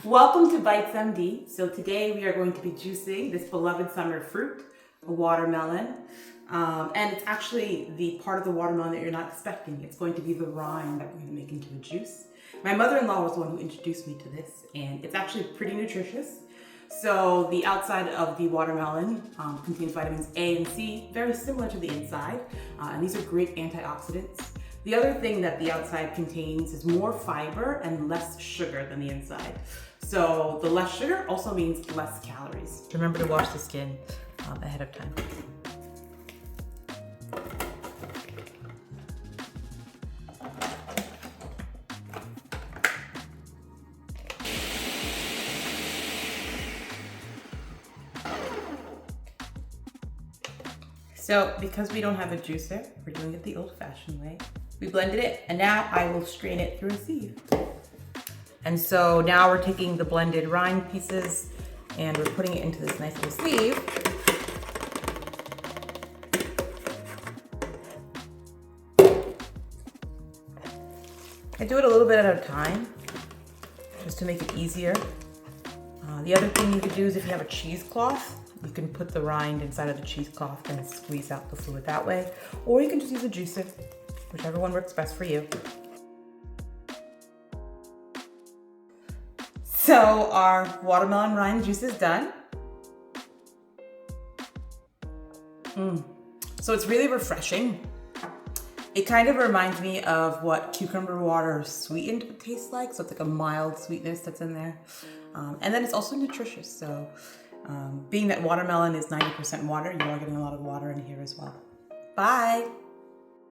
Welcome to Bites MD. So today we are going to be juicing this beloved summer fruit, a watermelon. And it's actually the part of the watermelon that you're not expecting. It's going to be the rind that we're going to make into a juice. My mother-in-law was the one who introduced me to this, and it's actually pretty nutritious. So the outside of the watermelon contains vitamins A and C, very similar to the inside, and these are great antioxidants. The other thing that the outside contains is more fiber and less sugar than the inside. So the less sugar also means less calories. Remember to wash the skin ahead of time. So because we don't have a juicer, we're doing it the old-fashioned way. We blended it, and now I will strain it through a sieve. And so now we're taking the blended rind pieces and we're putting it into this nice little sieve. I do it a little bit at a time, just to make it easier. The other thing you could do is if you have a cheesecloth, you can put the rind inside of the cheesecloth and squeeze out the fluid that way. Or you can just use a juicer, whichever one works best for you. So our watermelon rind juice is done. So it's really refreshing. It kind of reminds me of what cucumber water sweetened would taste like. So it's like a mild sweetness that's in there. And then it's also nutritious. So being that watermelon is 90% water, you are getting a lot of water in here as well. Bye.